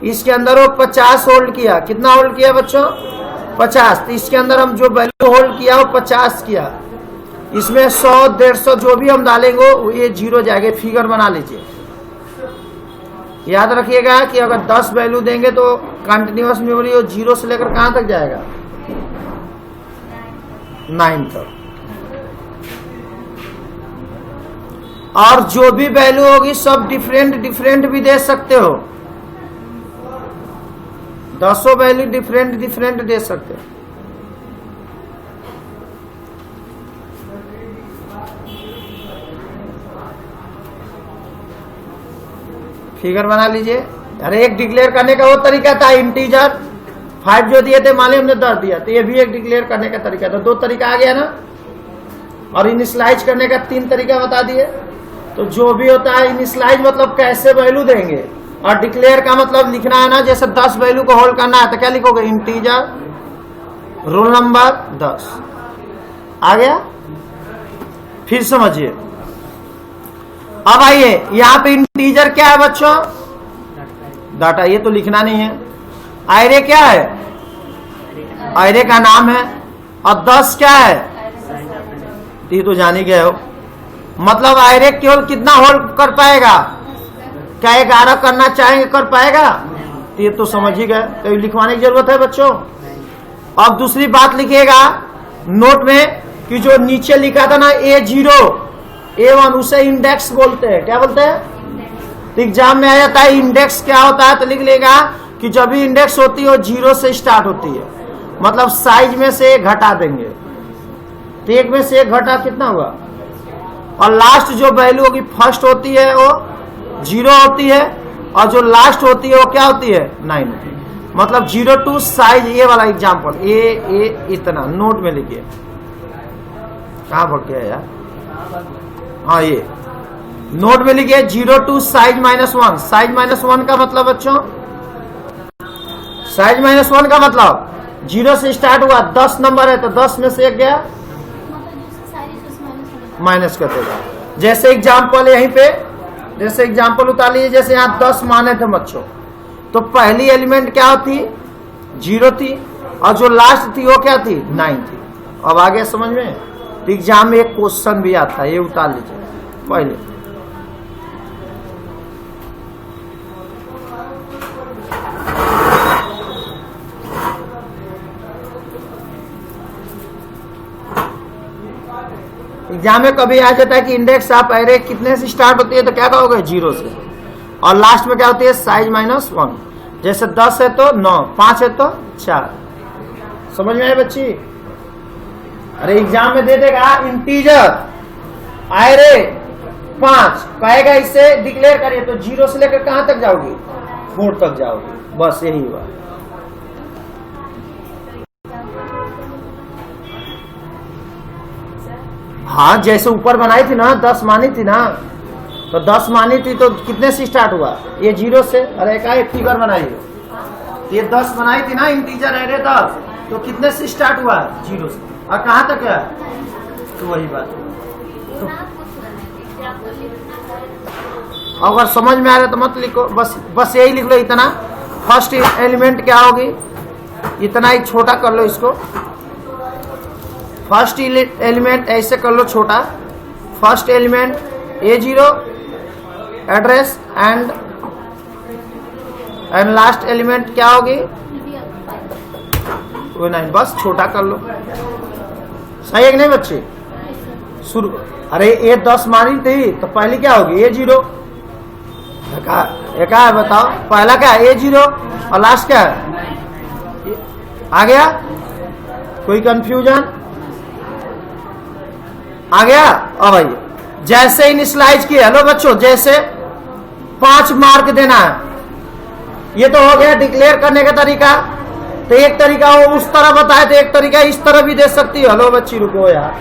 इसके अंदर वो 50 होल्ड किया। कितना होल्ड किया बच्चों? 50। तो इसके अंदर हम जो वैल्यू होल्ड किया वो 50 किया। इसमें 100 150 जो भी हम डालेंगे ये 0 जाएगा। फिगर बना लीजिए। याद रखिएगा कि अगर 10 वैल्यू देंगे तो कंटिन्यूअस मेमोरी वो 0 से लेकर कहां तक जाएगा? 9 तक। और जो भी वैल्यू होगी सब डिफरेंट भी दे सकते हो। 10 वैल्यू डिफरेंट दे सकते हो। फिगर बना लीजिए। अरे एक डिक्लेयर करने का वो तरीका था, इंटीजर 5 जो दिए थे, मान लीजिए हमने 10 दिया, तो ये भी एक डिक्लेयर करने का तरीका था। 2 तरीका आ गया ना। और इनिशियलाइज करने का 3 तरीका बता दिए। तो जो भी होता है, इनिशियलाइज मतलब कैसे वैल्यू देंगे, और डिक्लेयर का मतलब लिखना है ना, जैसे 10 वैल्यू को होल्ड करना है तो क्या लिखोगे? Integer roll number 10। आ गया? फिर समझिए। अब आइए, यहां पे इंटीजर क्या है बच्चों? डाटा। ये तो लिखना नहीं है। एरे क्या है? एरे का नाम है। और 10 क्या है? ये तो जान ही गए हो। मतलब एरे केवल कितना होल्ड कर पाएगा? क्या 11 करना चाहेंगे कर पाएगा? ये तो समझ ही गए, तो लिखवाने की जरूरत है बच्चों। अब दूसरी बात लिखिएगा नोट में कि जो नीचे लिखा था ना A0 A1, उसे इंडेक्स बोलते हैं। क्या बोलते हैं? तो एग्जाम में आ जाता है इंडेक्स क्या होता है, तो लिख लेगा कि जब भी इंडेक्स होती है वो 0 से स्टार्ट होती है। मतलब साइज में से 1 घटा देंगे, तो 1 में से 1 घटा कितना हुआ? और लास्ट जो वैल्यू होगी फर्स्ट होती है वो 0 होती है, और जो लास्ट होती है वो क्या होती है? 9 होती है। मतलब 0 to साइज। ये वाला एग्जाम्पल ए इतना नोट में लिखिए। कहाँ भग गया यार? हाँ ये नोट में लिखिए 0 to साइज -1। साइज -1 का मतलब बच्चों, साइज -1 का मतलब 0 से स्टार्ट हुआ, 10 नंबर है तो 10 में से 1 गया माइनस कर देगा। जैसे एग्जाम्पल यहीं पे, जैसे एग्जाम्पल उतार लीजिए, जैसे यहाँ 10 माने थे बच्चों, तो पहली एलिमेंट क्या थी 0 थी, और जो लास्ट थी वो क्या थी 9 थी। अब आगे समझ में, तो एग्जाम में एक क्वेश्चन भी आता है, ये उतार लीजिए पहले। एग्जाम में कभी आ जाता है कि इंडेक्स ऑफ एरे कितने से स्टार्ट होती है, तो क्या कहोगे 0 से, और लास्ट में क्या होती है साइज -1। जैसे 10 है तो 9, 5 है तो 4। समझ में आए बच्ची? अरे एग्जाम में दे देगा इंटीजर एरे 5, कहेगा इससे डिक्लेयर करिए, तो 0 से लेकर कहां तक जाओगी 4 तक जाओगी, बस यही हुआ। हाँ जैसे ऊपर बनाई थी ना, 10 मानी थी ना, तो 10 मानी थी तो कितने से स्टार्ट हुआ, ये 0 से। अरे एक फिगर बनाइए, ये 10 बनाई थी ना इंटीजर एरे 10, तो कितने से स्टार्ट हुआ 0 से, और कहां तक है, तो वही बात। तो अगर समझ में आ रहा तो मत लिखो, बस यही लिख लो इतना। फर्स्ट एलिमेंट क्या होगी, इतना ही छोटा कर लो इसको। फर्स्ट एलिमेंट ऐसे कर लो छोटा, first element A0 address and last element क्या होगी वो 9, बस छोटा कर लो। सही है कि नहीं बच्चे? शुरू, अरे ये 10 मानी थी तो पहली क्या होगी A0, क्या है बताओ, पहला क्या है A0 और लास्ट क्या है, आ गया? कोई कंफ्यूजन आ गया? अब भाई जैसे इनिशियलाइज किया, हेलो बच्चों, जैसे 5 मार्क देना है, ये तो हो गया डिक्लेयर करने का तरीका। तो एक तरीका वो उस तरह बताए, तो एक तरीका इस तरह भी दे सकती है। हेलो बच्ची रुको यार,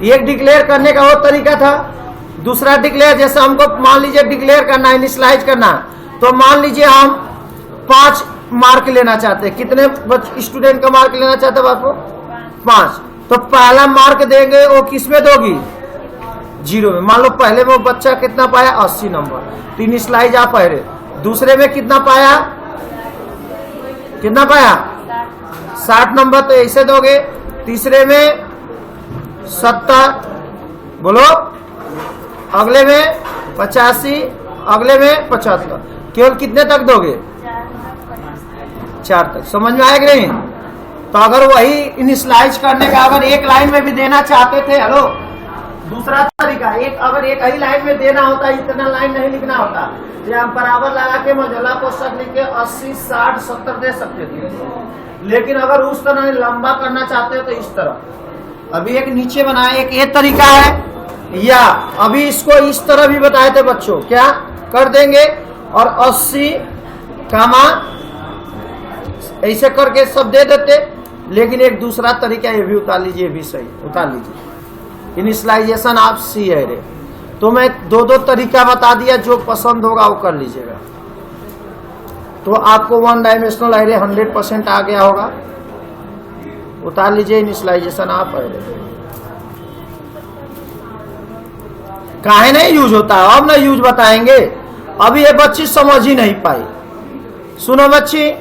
एक डिक्लेयर करने का वो तरीका था, दूसरा डिक्लेयर, जैसे हमको मान लीजिए डिक्लेयर करना है, इनिशियलाइज करना, तो मान लीजिए हम 5 मार्क लेना चाहते हैं। कितने स्टूडेंट का मार्क लेना चाहते हैं आपको 5, तो पहला मार्क देंगे वो किस में दोगी 0 में। मान लो पहले में वो बच्चा कितना पाया 80 नंबर, तो इनिशियलाइज आप पहले। दूसरे में कितना पाया, कितना पाया 60 नंबर, तो ऐसे दोगे। तीसरे में 70, बोलो, अगले में 85, अगले में 75, केवल कितने तक दोगे 4 तक। समझ में आया कि नहीं? तो अगर वही इनिशियलाइज करने का अगर एक लाइन में भी देना चाहते थे, हेलो दूसरा तरीका, अगर एक ही लाइन में देना होता, इतना लाइन नहीं लिखना होता, तो हम बराबर लगा के मजला कोष्ठक लिख के 80, 60, 70 दे सकते थे। लेकिन अगर उस तरह लंबा करना चाहते हो तो इस तरह। अभी एक नीचे बनाए, एक ये तरीका है, या अभी इसको इस तरह भी बताए थे बच्चों, क्या कर देंगे, और 80 कामा ऐसे करके सब दे देते। लेकिन एक दूसरा तरीका ये भी उतार लीजिए, ये भी सही उतार लीजिए, इनिशियलाइजेशन ऑफ सी एरे। तो मैं 2 तरीका बता दिया, जो पसंद होगा वो कर लीजिएगा। तो आपको 1 डायमेंशनल एरे 100% आ गया होगा। उतार लीजिए इनिशियलाइजेशन ऑफ एरे। काहे नहीं यूज होता, अब ना यूज बताएंगे। अभी ये बच्ची समझ ही नहीं पाई। सुनो बच्ची,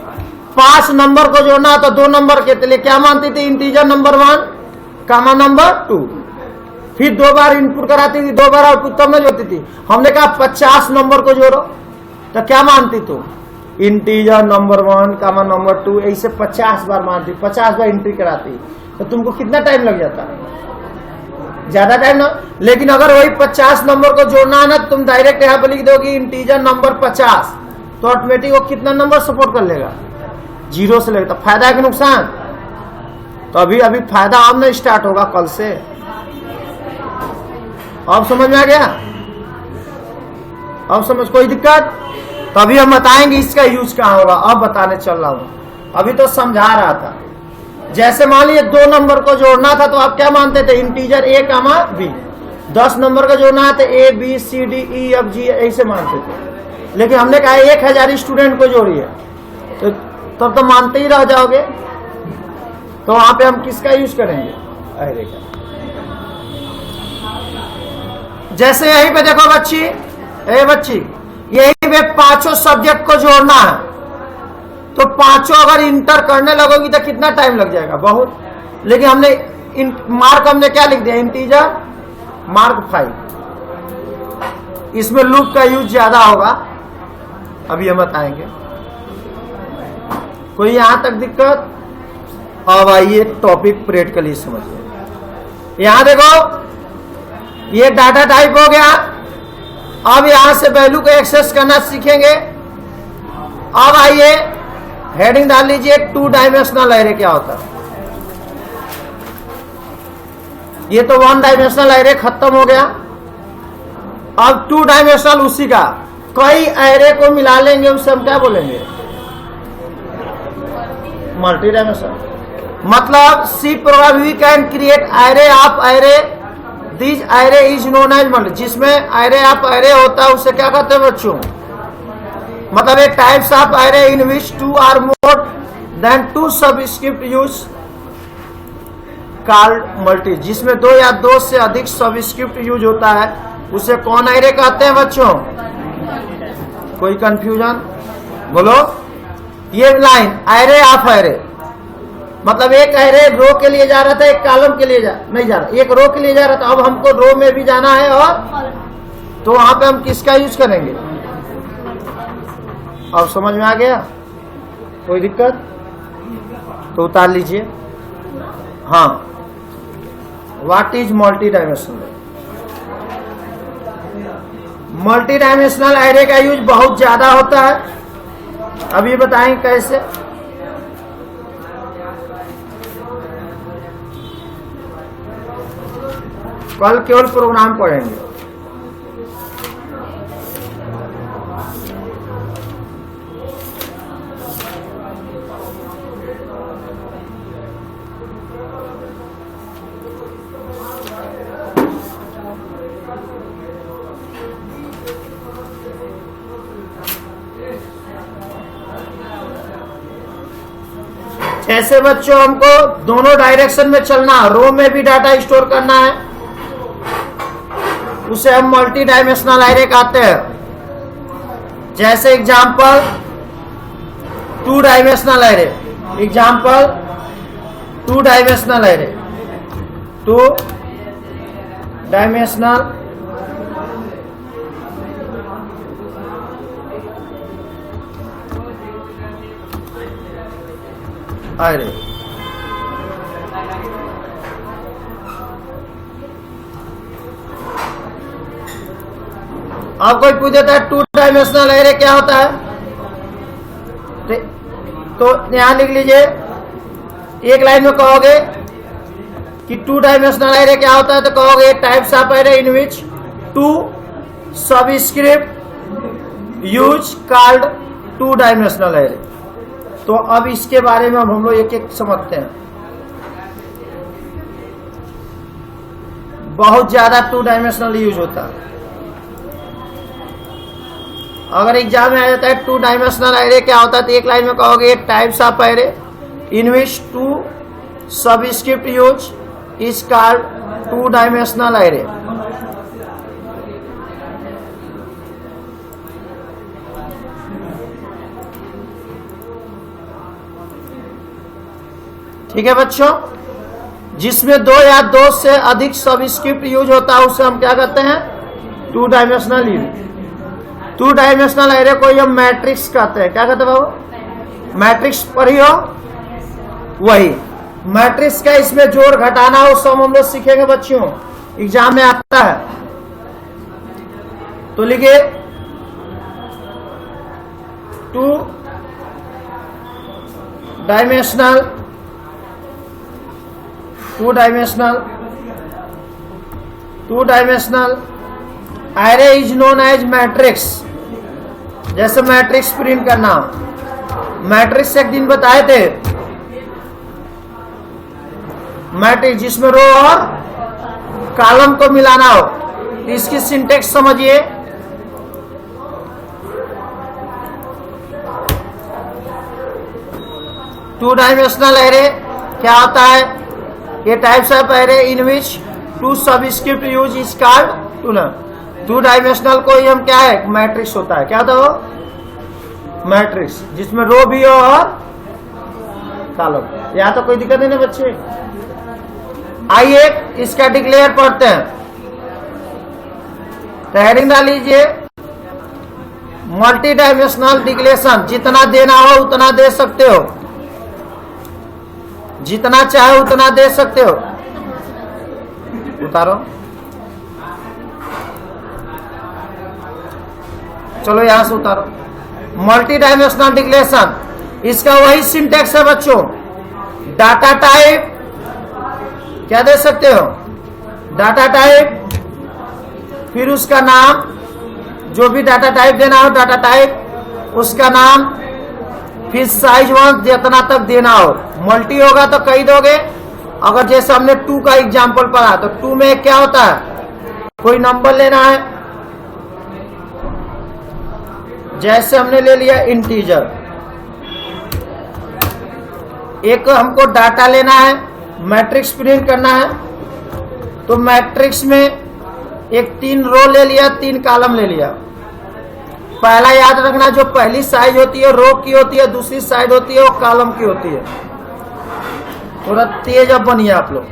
5 नंबर को जोड़ना तो 2 नंबर के लिए क्या मानती थी, इंटीजर नंबर 1 कामा नंबर 2, फिर 2 बार इनपुट कराती थी, 2 बार आउटपुट, तब नहीं होती थी। हमने कहा 50 नंबर को जोड़ो, तो क्या मानती तुम, इंटीजर नंबर 1 कामा नंबर 2, ऐसे 50 बार मानती, 50 बार एंट्री कराती, तो तुमको कितना टाइम लग जाता, ज्यादा टाइम ना। लेकिन अगर वही 50 नंबर को जोड़ना है ना, तुम डायरेक्ट यहाँ पे लिख दोगी इंटीजर नंबर 50, तो ऑटोमेटिक वो कितना नंबर सपोर्ट कर लेगा 0 से लेगा। तो फायदा है कि नुकसान? तो अभी फायदा अब नहीं स्टार्ट होगा, कल से। अब समझ में आ गया? अब समझ, कोई दिक्कत? तो अभी हम बताएंगे इसका यूज कहाँ होगा, अब बताने चल रहा हूं। अभी तो समझा रहा था। जैसे मान लीजिए 2 नंबर को जोड़ना था, तो आप क्या मानते थे, इंटीजर A, B। 10 नंबर का जोड़ना है तो A B C D E F G ऐसे मानते थे, लेकिन हमने कहा 1000 स्टूडेंट को जोड़िए, तो तब तो मानते ही रह जाओगे। तो वहां पे हम किसका यूज करेंगे? अरे का। जैसे यहीं पे देखो बच्ची, बच्ची यहीं पे 5 सब्जेक्ट को जोड़ना है, तो 5 अगर इंटर करने लगोगी तो कितना टाइम लग जाएगा? बहुत। लेकिन हमने मार्क हमने क्या लिख दिया? Integer mark 5। इसमें लूप का यूज ज्यादा होगा, अभी हम बताएंगे। कोई यहां तक दिक्कत? अब आइए टॉपिक प्रैक्टिकली समझिए। यहां देखो ये डाटा टाइप हो गया। अब यहां से वैल्यू को एक्सेस करना सीखेंगे। अब आइए हेडिंग डाल लीजिए 2 डायमेंशनल एरे क्या होता है। ये तो 1 डायमेंशनल एरे खत्म हो गया। अब 2 डायमेंशनल उसी का कई एरे को मिला लेंगे, उसे हम क्या बोलेंगे? Multi dimensional. मतलब C program we can create array of array, this array is known as multi. जिसमें एरे ऑफ एरे होता है उसे क्या कहते हैं बच्चों? मतलब एक types of array in which 2 or more than 2 subscript use called multi. जिसमें 2 या 2 से अधिक सबस्क्रिप्ट यूज होता है उसे कौन एरे कहते हैं बच्चों? कोई कंफ्यूजन? बोलो। ये लाइन एरे ऑफ एरे, मतलब एक एरे रो के लिए जा रहा था, एक कॉलम के लिए नहीं जा रहा, एक रो के लिए जा रहा था। अब हमको रो में भी जाना है, और तो वहां पे हम किसका यूज करेंगे? अब समझ में आ गया? कोई दिक्कत? तो उतार लीजिए। हाँ, what is multi dimensional? Multi dimensional array का यूज बहुत ज्यादा होता है। अभी बताएं कैसे। कल केवल प्रोग्राम पढ़ेंगे। ऐसे बच्चों हमको दोनों डायरेक्शन में चलना, रो में भी डाटा स्टोर करना है, उसे हम मल्टी डायमेंशनल एरे कहते हैं। जैसे example 2 dimensional array, example 2 dimensional array, 2 dimensional array. अब कोई पूछ देता है 2 डायमेंशनल एरे क्या होता है, तो यहां लिख लीजिए। एक लाइन में कहोगे कि 2 डायमेंशनल एरे क्या होता है, तो कहोगे types of array in which 2 subscript use called 2 dimensional array. तो अब इसके बारे में अब हम लोग एक एक समझते हैं। बहुत ज्यादा 2 डायमेंशनल यूज होता है। अगर एग्जाम में आ जाता है 2 डायमेंशनल एरे क्या होता है, तो एक लाइन में कहोगे types of array in which 2 subscript use is called 2 dimensional array. ठीक है बच्चों। जिसमें 2 या 2 से अधिक सबस्क्रिप्ट यूज होता है उसे हम क्या कहते हैं? 2 डायमेंशनल यूज। 2 डायमेंशनल एरे को हम मैट्रिक्स कहते हैं। क्या कहते हैं बाबू? मैट्रिक्स पढ़ी हो वही। मैट्रिक्स का इसमें जोड़ घटाना वो सब हम लोग सीखेंगे बच्चों, एग्जाम में आता है। तो लिखिए 2 dimensional array is known as matrix. जैसे मैट्रिक्स प्रिंट करना, मैट्रिक्स एक दिन बताए थे, मैट्रिक्स जिसमें रो और कॉलम को मिलाना हो। तो इसकी सिंटेक्स समझिए। टू डायमेंशनल एरे क्या होता है? ये types of array in which two subscript use is called tuner. Two dimensional को ही हम क्या है? मैट्रिक्स होता है। क्या था वो? मैट्रिक्स, जिसमें रो भी हो और कॉलम। यहाँ तो कोई दिक्कत नहीं ना बच्चे। आइए इसका डिक्लेयर पढ़ते हैं। तो हेडिंग डाल लीजिए, मल्टी डायमेंशनल डिक्लेरेशन। जितना देना हो उतना दे सकते हो, जितना चाहे उतना दे सकते हो। उतारो, चलो यहां से उतारो। मल्टी डायमेंशनल डिक्लेरेशन, इसका वही सिंटेक्स है बच्चों। डाटा टाइप क्या दे सकते हो? डाटा टाइप, फिर उसका नाम, जो भी डाटा टाइप देना हो डाटा टाइप, उसका नाम, फिर साइज वन जितना तक देना हो। मल्टी होगा तो कई दोगे। अगर जैसे हमने 2 का एग्जांपल पढ़ा तो 2 में क्या होता है? कोई नंबर लेना है, जैसे हमने ले लिया इंटीजर। एक हमको डाटा लेना है, मैट्रिक्स प्रिंट करना है, तो मैट्रिक्स में एक 3 रो ले लिया, 3 कॉलम ले लिया। पहला याद रखना, जो पहली साइज होती है रो की होती है, दूसरी साइड होती है वो कॉलम की होती है। थोड़ा तेज अब बनिए आप लोग।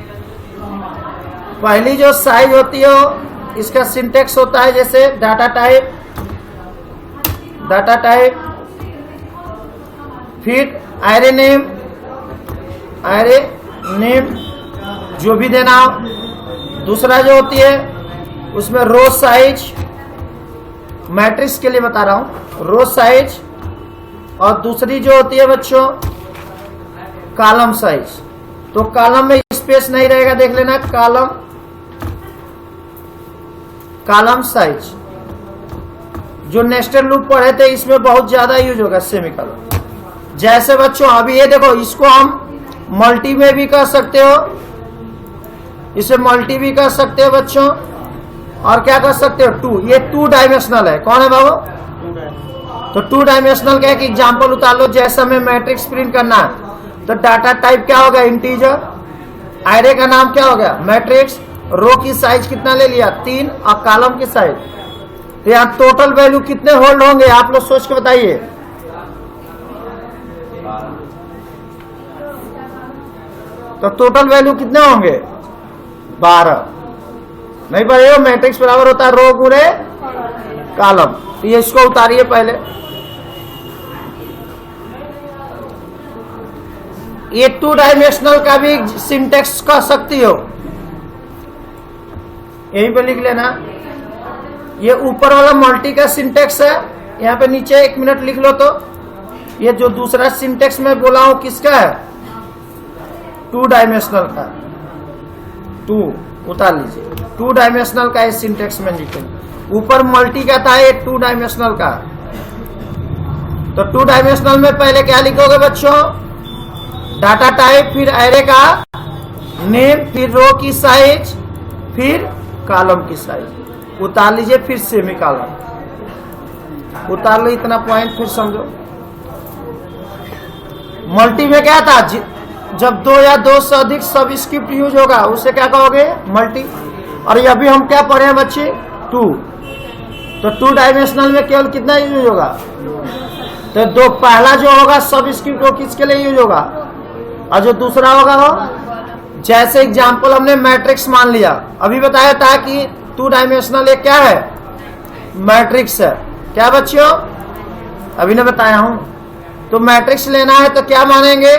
पहली जो साइज होती है इसका सिंटेक्स होता है जैसे डाटा टाइप, डाटा टाइप, फिर एरे नेम, एरे नेम जो भी देना हो। दूसरा जो होती है उसमें रो साइज, मैट्रिक्स के लिए बता रहा हूं, रो साइज। और दूसरी जो होती है बच्चों कॉलम साइज। तो कॉलम में स्पेस नहीं रहेगा, देख लेना, कॉलम, कॉलम साइज। जो नेस्टेड लूप पढ़े थे इसमें बहुत ज्यादा यूज होगा सेमीकोलन। जैसे बच्चों अभी ये देखो, इसको हम मल्टी में भी कर सकते हो, इसे मल्टी भी कर सकते हो बच्चों। और क्या कर सकते हो? 2, ये 2 डायमेंशनल है। कौन है बाबू? तो 2 डायमेंशनल का एक एग्जांपल उतार लो। जैसे हमें मैट्रिक्स प्रिंट करना है तो डाटा टाइप क्या होगा? इंटीजर। एरे का नाम क्या हो गया? मैट्रिक्स। रो की साइज कितना ले लिया? 3। और कॉलम की साइज, तो यहाँ टोटल वैल्यू कितने होल्ड होंगे आप लोग सोच के बताइए। तो टोटल वैल्यू कितने होंगे? 12। नहीं पढ़े? मैट्रिक्स बराबर होता है रो गुणे कॉलम। तो ये इसको उतारिए पहले। ये 2 डायमेंशनल का भी सिंटेक्स कर सकती हो, यहीं पे लिख लेना। ये ऊपर वाला मल्टी का सिंटेक्स है, यहाँ पे नीचे 1 मिनट लिख लो। तो ये जो दूसरा सिंटेक्स में बोला हूं किसका है? 2 डायमेंशनल का। 2 उतार लीजिए, 2 डायमेंशनल का इस सिंटेक्स में लिखेंगे। ऊपर मल्टी का था, ये 2 डायमेंशनल का। तो 2 डायमेंशनल में पहले क्या लिखोगे बच्चों? डाटा टाइप, फिर एरे का नेम, फिर रो की साइज, फिर कॉलम की साइज। उतार लीजिए, फिर सेमी कॉलम उतार लो। इतना पॉइंट फिर समझो। मल्टी में क्या था? जब 2 या 2 से अधिक सबस्क्रिप्ट यूज होगा उसे क्या कहोगे? मल्टी। और ये अभी हम क्या पढ़े हैं बच्चे? 2। तो 2 डायमेंशनल में केवल कितना यूज होगा? तो 2 पहला जो होगा सबस्क्रिप्ट वो किसके लिए यूज होगा? और जो दूसरा होगा वो, जैसे एग्जांपल हमने मैट्रिक्स मान लिया, अभी बताया था कि 2 डायमेंशनल एक क्या है? मैट्रिक्स है। क्या बच्चों? अभी ने बताया हूं। तो मैट्रिक्स लेना है तो क्या मानेंगे?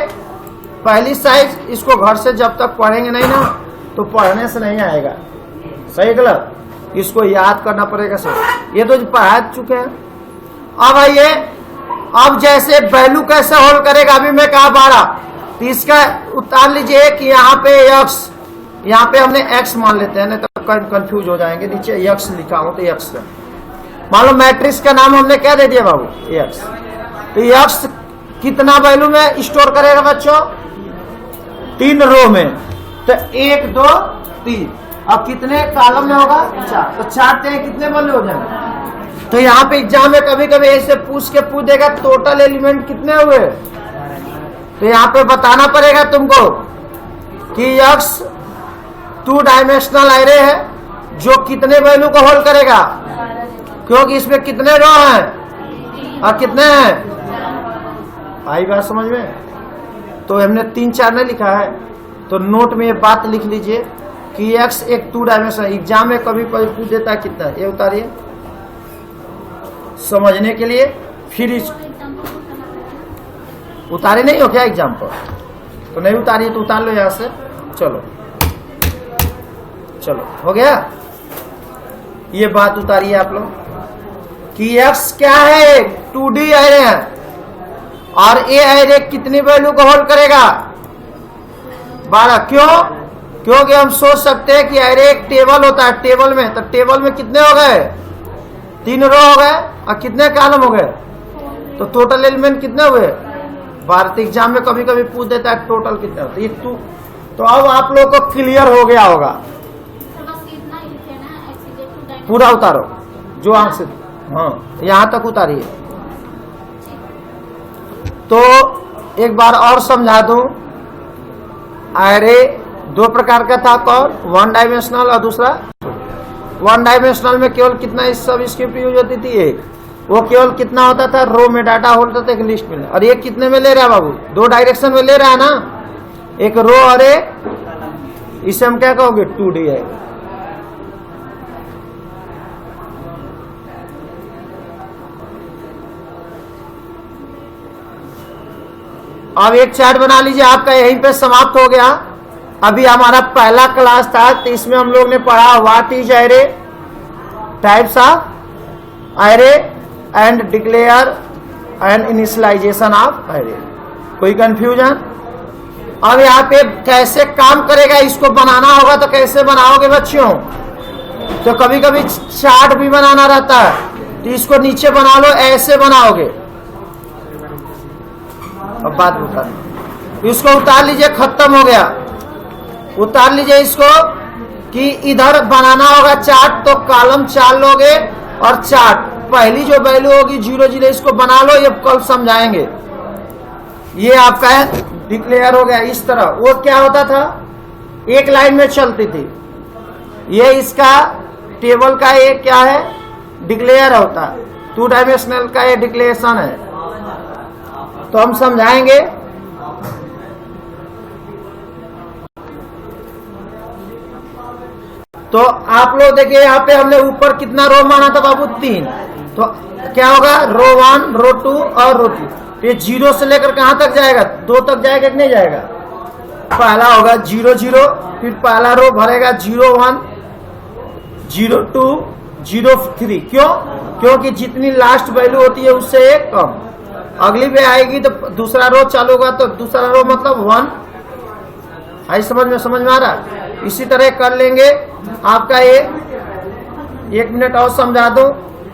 पहली साइज। इसको घर से जब तक पढ़ेंगे नहीं ना तो पढ़ने से नहीं आएगा। सही गलत? इसको याद करना पड़ेगा सब। ये तो पढ़ा चुके हैं। अब आइए, अब जैसे वैल्यू कैसे होल्ड करेगा, अभी मैं कहा 12, तो इसका उतार लीजिए कि यहाँ पे x, यहाँ पे हमने x मान लेते हैं, नहीं तो कंफ्यूज हो जाएंगे। नीचे x लिखा हो तो x है। मान लो मैट्रिक्स का नाम हमने क्या दे दिया बाबू? x। तो x कितना वैल्यू में स्टोर करेगा बच्चों? 3 रो में। तो 1 2 3 अब कितने कॉलम में होगा 4, तो 4 ते कितने वैल्यू हो जाएंगे। तो यहाँ पे एग्जाम में कभी कभी ऐसे पूछ देगा टोटल एलिमेंट कितने हुए, तो यहाँ पे बताना पड़ेगा तुमको कि x 2 डायमेंशनल एरे है जो कितने वैल्यू को होल्ड करेगा, क्योंकि इसमें कितने रो हैं और कितने हैं। आई बात समझ में। तो हमने 3 4 नहीं लिखा है, तो नोट में ये बात लिख लीजिए कि x एक 2 डायमेंशनल, एग्जाम में कभी कभी पूछ देता है कितना, ये उतारिए समझने के लिए। फिर इस उतारे नहीं हो क्या एग्जाम पर, तो नहीं उतारिए तो उतार लो यहां से। चलो चलो हो गया, ये बात उतारिए आप लोग कि x क्या है 2D एरे है और ए एरे कितनी वैल्यू को होल्ड करेगा 12। क्यों? क्योंकि हम सोच सकते हैं कि एरे एक टेबल होता है, टेबल में तो टेबल में कितने हो गए 3 रो हो गए और कितने कॉलम हो गए, तो टोटल एलिमेंट कितने हुए 12। एग्जाम में कभी कभी पूछ देता है टोटल कितने होते ये 2। तो अब आप लोग को क्लियर हो गया होगा। पूरा उतारो जो आंख से, हाँ यहां तक उतारिए। तो एक बार और समझा दूं, एरे 2 प्रकार का था, कौन 1 डायमेंशनल और दूसरा 1 डायमेंशनल में केवल कितना इस सब स्क्रिप्ट यूज होती थी, एक वो केवल कितना होता था रो में डाटा होल्ड होता था एक लिस्ट में। और ये कितने में ले रहा है बाबू 2 डायरेक्शन में ले रहा है ना, एक रो और एक, इसे हम क्या कहोगे 2D है। अब एक चार्ट बना लीजिए, आपका यहीं पे समाप्त हो गया। अभी हमारा पहला क्लास था, तो इसमें हम लोग ने पढ़ा what is array, types of array and declare and initialization of array. कोई कंफ्यूजन? अब यहाँ पे कैसे काम करेगा, इसको बनाना होगा तो कैसे बनाओगे बच्चों, तो कभी कभी चार्ट भी बनाना रहता है, तो इसको नीचे बना लो, ऐसे बनाओगे। अब बात उतार, इसको उतार लीजिए, खत्म हो गया। उतार लीजिए इसको कि इधर बनाना होगा चार्ट, तो कॉलम 4 लोगे और चार्ट पहली जो वैल्यू होगी 0 0 इसको बना लो, ये कल समझाएंगे। ये आपका है डिक्लेयर हो गया। इस तरह वो क्या होता था, एक लाइन में चलती थी। ये इसका टेबल का एक क्या है डिक्लेयर होता है, 2 डायमेंशनल का ये डिक्लेरेशन है, तो हम समझाएंगे। तो आप लोग देखिए यहाँ पे हमने ऊपर कितना रो माना था बाबू 3, तो क्या होगा रो 1 रो 2 और रो 3। ये 0 से लेकर कहां तक जाएगा 2 तक जाएगा कि नहीं जाएगा। पहला होगा 0 0, फिर पहला रो भरेगा 0 1 0 2 0 3। क्यों? क्योंकि जितनी लास्ट वैल्यू होती है उससे एक कम, अगली पे आएगी तो दूसरा रो चालू होगा, तो दूसरा रो मतलब 1। आई समझ में आ रहा। इसी तरह कर लेंगे आपका ये 1 मिनट और समझा दो।